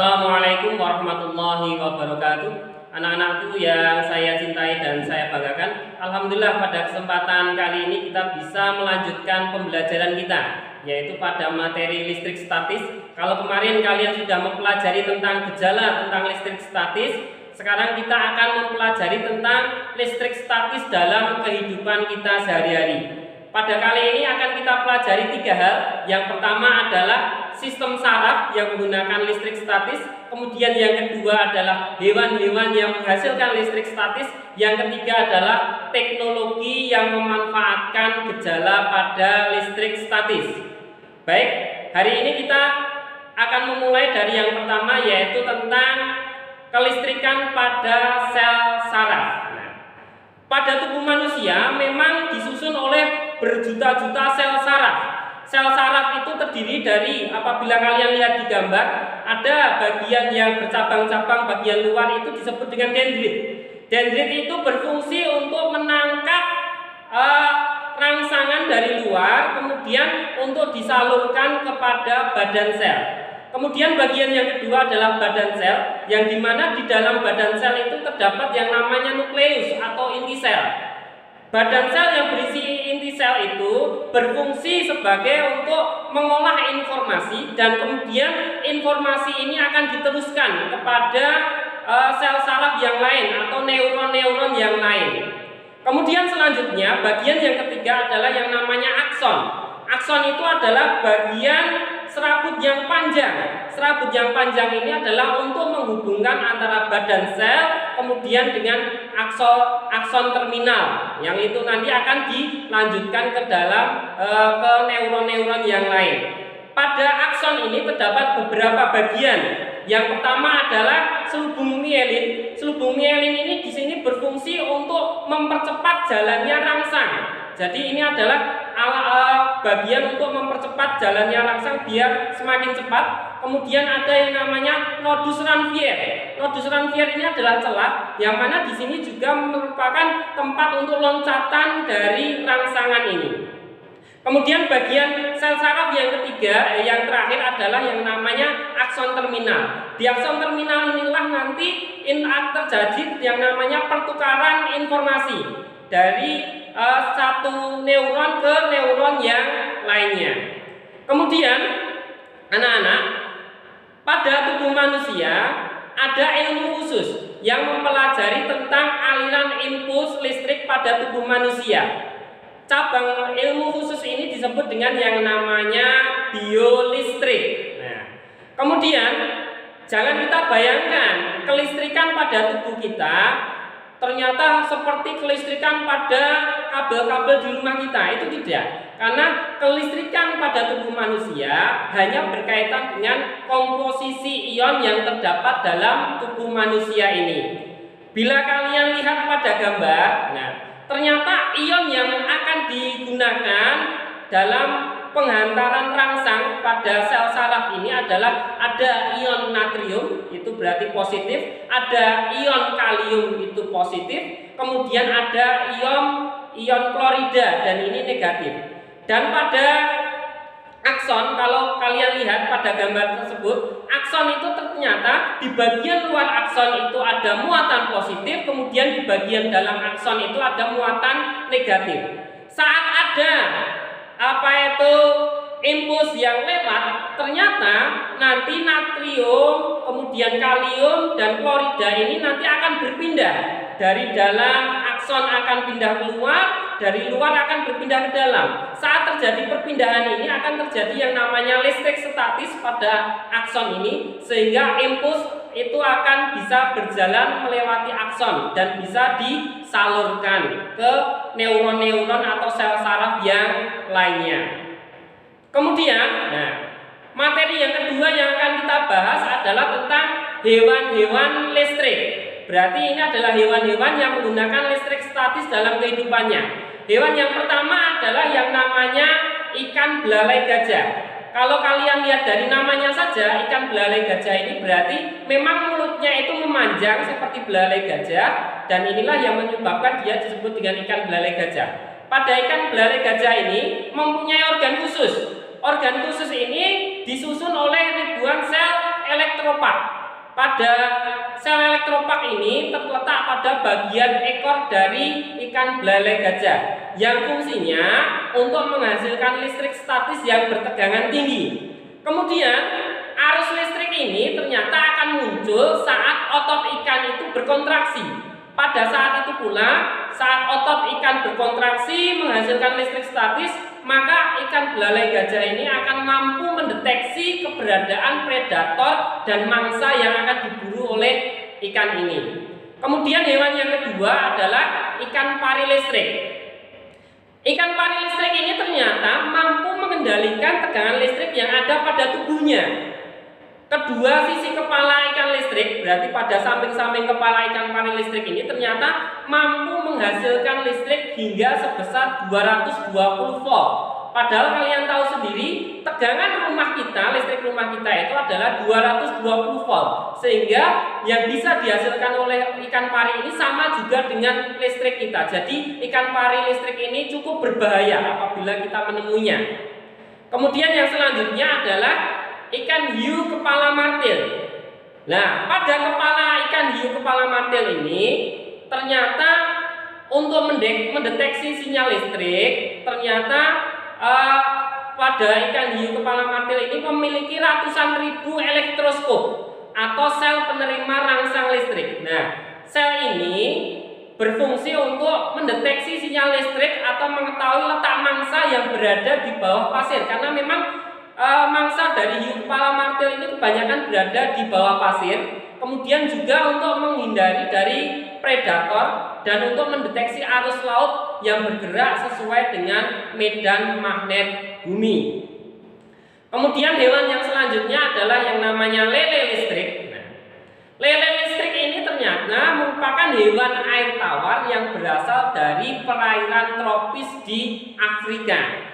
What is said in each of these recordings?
Assalamualaikum warahmatullahi wabarakatuh. Anak-anakku yang saya cintai dan saya banggakan, alhamdulillah pada kesempatan kali ini kita bisa melanjutkan pembelajaran kita, yaitu pada materi listrik statis. Kalau kemarin kalian sudah mempelajari tentang gejala tentang listrik statis, sekarang kita akan mempelajari tentang listrik statis dalam kehidupan kita sehari-hari. Pada kali ini akan kita pelajari tiga hal. Yang pertama adalah sistem saraf yang menggunakan listrik statis. Kemudian yang kedua adalah hewan-hewan yang menghasilkan listrik statis. Yang ketiga adalah teknologi yang memanfaatkan gejala pada listrik statis. Baik, hari ini kita akan memulai dari yang pertama, yaitu tentang kelistrikan pada sel saraf. Pada tubuh manusia memang disusun oleh berjuta-juta sel saraf. Sel saraf itu terdiri dari, apabila kalian lihat di gambar, ada bagian yang bercabang-cabang, bagian luar itu disebut dengan dendrit. Dendrit itu berfungsi untuk menangkap rangsangan dari luar, kemudian untuk disalurkan kepada badan sel. Kemudian bagian yang kedua adalah badan sel, yang dimana di dalam badan sel itu terdapat yang namanya nukleus atau inti sel. Badan sel yang berisi inti sel itu berfungsi sebagai untuk mengolah informasi, dan kemudian informasi ini akan diteruskan kepada sel saraf yang lain atau neuron-neuron yang lain. Kemudian selanjutnya bagian yang ketiga adalah yang namanya akson. Akson itu adalah bagian serabut yang panjang. Serabut yang panjang ini adalah untuk menghubungkan antara badan sel kemudian dengan akson terminal, yang itu nanti akan dilanjutkan ke dalam ke neuron-neuron yang lain. Pada akson ini terdapat beberapa bagian. Yang pertama adalah selubung mielin. Selubung mielin ini di sini berfungsi untuk mempercepat jalannya rangsang. Jadi ini adalah bagian untuk mempercepat jalannya rangsang biar semakin cepat. Kemudian ada yang namanya nodus Ranvier. Nodus Ranvier ini adalah celah yang mana di sini juga merupakan tempat untuk loncatan dari rangsangan ini. Kemudian bagian sel saraf yang ketiga, yang terakhir adalah yang namanya akson terminal. Di akson terminal inilah nanti terjadi yang namanya pertukaran informasi dari satu neuron ke neuron yang lainnya. Kemudian anak-anak, pada tubuh manusia ada ilmu khusus yang mempelajari tentang aliran impuls listrik pada tubuh manusia. Cabang ilmu khusus ini disebut dengan yang namanya biolistrik. Nah, kemudian jangan kita bayangkan kelistrikan pada tubuh kita ternyata seperti kelistrikan pada kabel-kabel di rumah kita. Itu tidak, karena kelistrikan pada tubuh manusia hanya berkaitan dengan komposisi ion yang terdapat dalam tubuh manusia ini. Bila kalian lihat pada gambar, nah, ternyata ion yang akan digunakan dalam penghantaran rangsang pada sel saraf ini adalah ada ion natrium, itu berarti positif, ada ion kalium, itu positif, kemudian ada ion klorida, dan ini negatif. Dan pada akson, kalau kalian lihat pada gambar tersebut, akson itu ternyata di bagian luar akson itu ada muatan positif, kemudian di bagian dalam akson itu ada muatan negatif. Saat ada impuls yang lewat, ternyata nanti natrium, kemudian kalium dan klorida ini nanti akan berpindah dari dalam akson, akan pindah keluar, dari luar akan berpindah ke dalam. Saat terjadi perpindahan ini akan terjadi yang namanya listrik statis pada akson ini, sehingga impuls itu akan bisa berjalan melewati akson dan bisa disalurkan ke neuron-neuron atau sel saraf yang lainnya. Kemudian, materi yang kedua yang akan kita bahas adalah tentang hewan-hewan listrik. Berarti ini adalah hewan-hewan yang menggunakan listrik statis dalam kehidupannya. Hewan yang pertama adalah yang namanya ikan belalai gajah. Kalau kalian lihat dari namanya saja, ikan belalai gajah ini berarti memang mulutnya itu memanjang seperti belalai gajah, dan inilah yang menyebabkan dia disebut dengan ikan belalai gajah. Pada ikan belalai gajah ini mempunyai organ khusus. Organ khusus ini disusun oleh ribuan sel elektropak. Pada sel elektropak ini terletak pada bagian ekor dari ikan belalai gajah yang fungsinya untuk menghasilkan listrik statis yang bertegangan tinggi. Kemudian arus listrik ini ternyata akan muncul saat otot ikan itu berkontraksi. Pada saat itu pula, saat otot ikan berkontraksi menghasilkan listrik statis, maka ikan belalai gajah ini akan mampu mendeteksi keberadaan predator dan mangsa yang akan diburu oleh ikan ini. Kemudian hewan yang kedua adalah ikan pari listrik. Ikan pari listrik ini ternyata mampu mengendalikan tegangan listrik yang ada pada tubuhnya. Kedua sisi kepala ikan listrik, berarti pada samping-samping kepala ikan pari listrik ini ternyata mampu menghasilkan listrik hingga sebesar 220 volt. Padahal kalian tahu sendiri, tegangan rumah kita, listrik rumah kita itu adalah 220 volt. Sehingga yang bisa dihasilkan oleh ikan pari ini sama juga dengan listrik kita. Jadi ikan pari listrik ini cukup berbahaya apabila kita menemuinya. Kemudian yang selanjutnya adalah ikan hiu kepala martil. Nah, pada kepala ikan hiu kepala martil ini ternyata untuk mendeteksi sinyal listrik, ternyata pada ikan hiu kepala martil ini memiliki ratusan ribu elektroskop atau sel penerima rangsang listrik. Nah, sel ini berfungsi untuk mendeteksi sinyal listrik atau mengetahui letak mangsa yang berada di bawah pasir, karena memang mangsa dari hiu kepala martil ini kebanyakan berada di bawah pasir. Kemudian juga untuk menghindari dari predator dan untuk mendeteksi arus laut yang bergerak sesuai dengan medan magnet bumi. Kemudian hewan yang selanjutnya adalah yang namanya lele listrik. Nah, lele listrik ini ternyata merupakan hewan air tawar yang berasal dari perairan tropis di Afrika.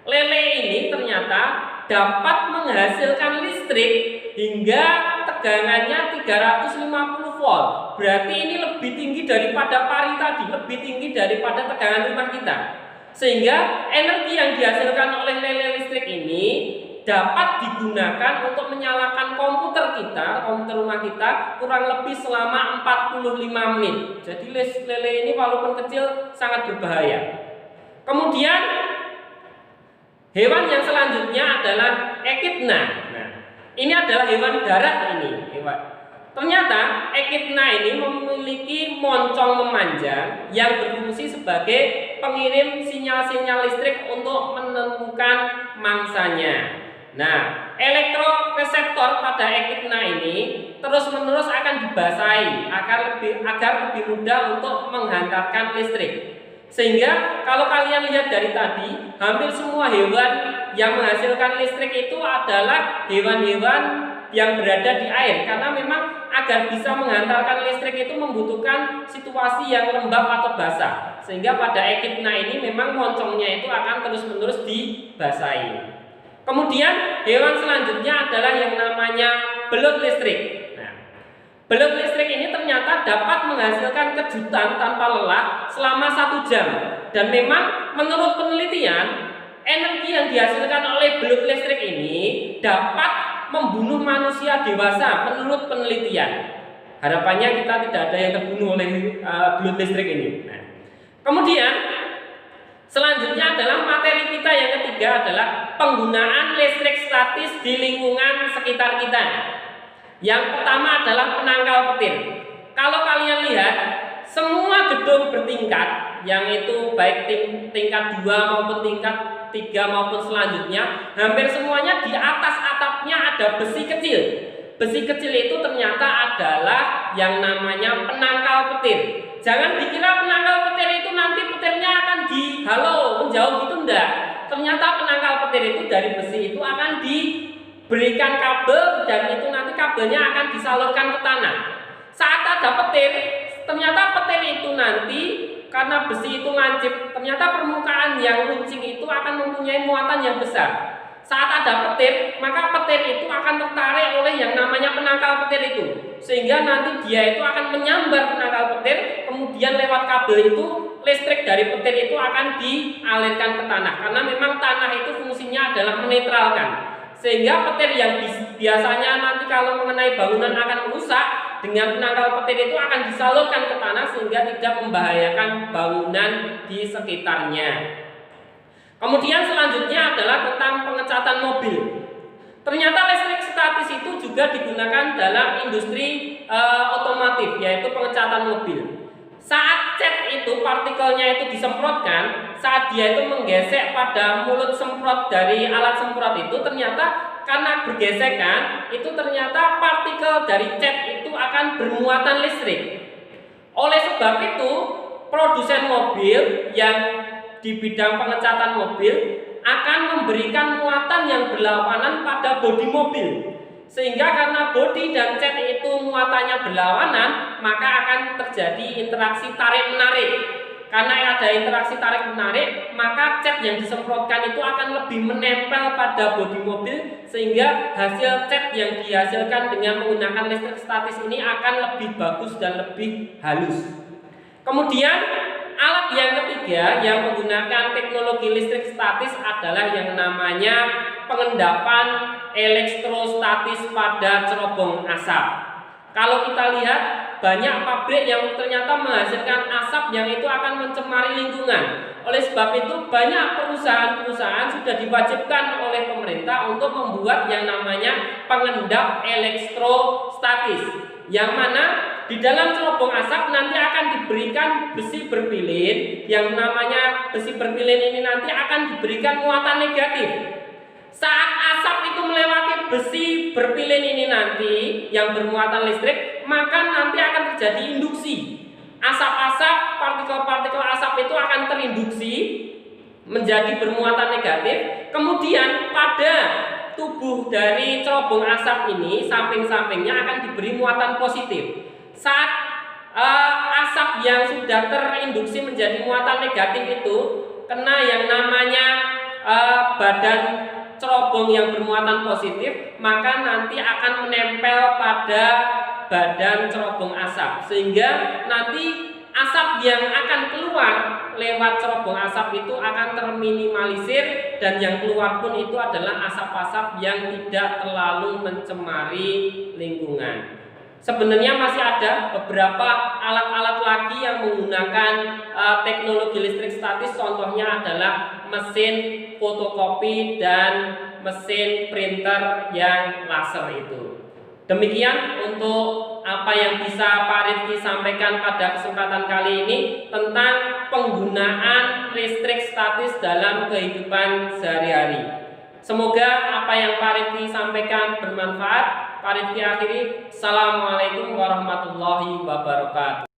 Lele ini ternyata dapat menghasilkan listrik hingga tegangannya 350 volt. Berarti ini lebih tinggi daripada pari tadi, lebih tinggi daripada tegangan rumah kita. Sehingga energi yang dihasilkan oleh lele listrik ini dapat digunakan untuk menyalakan komputer kita, komputer rumah kita kurang lebih selama 45 menit. Jadi lele ini walaupun kecil sangat berbahaya. Kemudian hewan yang selanjutnya adalah ekidna. Nah, ini adalah hewan darat ini. Ternyata ekidna ini memiliki moncong memanjang yang berfungsi sebagai pengirim sinyal-sinyal listrik untuk menemukan mangsanya. Nah, elektroreseptor pada ekidna ini terus-menerus akan dibasahi agar lebih mudah untuk menghantarkan listrik. Sehingga kalau kalian lihat dari tadi, hampir semua hewan yang menghasilkan listrik itu adalah hewan-hewan yang berada di air, karena memang agar bisa menghantarkan listrik itu membutuhkan situasi yang lembab atau basah. Sehingga pada ekidna ini memang moncongnya itu akan terus-menerus dibasahi. Kemudian hewan selanjutnya adalah yang namanya belut listrik. Belut listrik ini ternyata dapat menghasilkan kejutan tanpa lelah selama 1 jam. Dan memang menurut penelitian, energi yang dihasilkan oleh belut listrik ini dapat membunuh manusia dewasa menurut penelitian. Harapannya kita tidak ada yang terbunuh oleh belut listrik ini. Kemudian selanjutnya adalah materi kita yang ketiga adalah penggunaan listrik statis di lingkungan sekitar kita. Yang pertama adalah penangkal petir. Kalau kalian lihat, semua gedung bertingkat, yang itu baik tingkat 2 maupun tingkat 3 maupun selanjutnya, hampir semuanya di atas atapnya ada besi kecil. Besi kecil itu ternyata adalah yang namanya penangkal petir. Jangan dikira penangkal petir itu nanti petirnya akan dihalau menjauh gitu, enggak. Ternyata penangkal petir itu dari besi itu akan diberikan kabel, dan itu nanti kabelnya akan disalurkan ke tanah. Saat ada petir, ternyata petir itu nanti karena besi itu lancip, ternyata permukaan yang runcing itu akan mempunyai muatan yang besar. Saat ada petir, maka petir itu akan tertarik oleh yang namanya penangkal petir itu, sehingga nanti dia itu akan menyambar penangkal petir, kemudian lewat kabel itu listrik dari petir itu akan dialirkan ke tanah, karena memang tanah itu fungsinya adalah menetralkan. Sehingga petir yang biasanya nanti kalau mengenai bangunan akan merusak, dengan penangkal petir itu akan disalurkan ke tanah sehingga tidak membahayakan bangunan di sekitarnya. Kemudian selanjutnya adalah tentang pengecatan mobil. Ternyata listrik statis itu juga digunakan dalam industri otomotif, yaitu pengecatan mobil. Saat cat itu partikelnya itu disemprotkan, saat dia itu menggesek pada mulut semprot dari alat semprot itu, ternyata karena bergesekan itu ternyata partikel dari cat itu akan bermuatan listrik. Oleh sebab itu, produsen mobil yang di bidang pengecatan mobil akan memberikan muatan yang berlawanan pada bodi mobil, sehingga karena bodi dan cat itu muatannya berlawanan, maka akan terjadi interaksi tarik menarik. Karena ada interaksi tarik menarik, maka cat yang disemprotkan itu akan lebih menempel pada bodi mobil, sehingga hasil cat yang dihasilkan dengan menggunakan listrik statis ini akan lebih bagus dan lebih halus. Kemudian alat yang ketiga yang menggunakan teknologi listrik statis adalah yang namanya pengendapan elektrostatis pada cerobong asap. Kalau kita lihat, banyak pabrik yang ternyata menghasilkan asap yang itu akan mencemari lingkungan. Oleh sebab itu, banyak perusahaan-perusahaan sudah diwajibkan oleh pemerintah untuk membuat yang namanya pengendap elektrostatis, yang mana di dalam cerobong asap nanti akan diberikan besi berpilin. Yang namanya besi berpilin ini nanti akan diberikan muatan negatif. Saat asap itu melewati besi berpilin ini nanti yang bermuatan listrik, maka nanti akan terjadi induksi. Asap-asap, partikel-partikel asap itu akan terinduksi menjadi bermuatan negatif. Kemudian pada tubuh dari cerobong asap ini, samping-sampingnya akan diberi muatan positif. Saat asap yang sudah terinduksi menjadi muatan negatif itu kena yang namanya badan cerobong yang bermuatan positif, maka nanti akan menempel pada badan cerobong asap, sehingga nanti asap yang akan keluar lewat cerobong asap itu akan terminimalisir, dan yang keluar pun itu adalah asap-asap yang tidak terlalu mencemari lingkungan. Sebenarnya masih ada beberapa alat-alat lagi yang menggunakan teknologi listrik statis, contohnya adalah mesin fotokopi dan mesin printer yang laser itu. Demikian untuk apa yang bisa Pak Rifki sampaikan pada kesempatan kali ini tentang penggunaan listrik statis dalam kehidupan sehari-hari. Semoga apa yang Pak Rifki sampaikan bermanfaat. Pak Rifki akhiri, Assalamualaikum warahmatullahi wabarakatuh.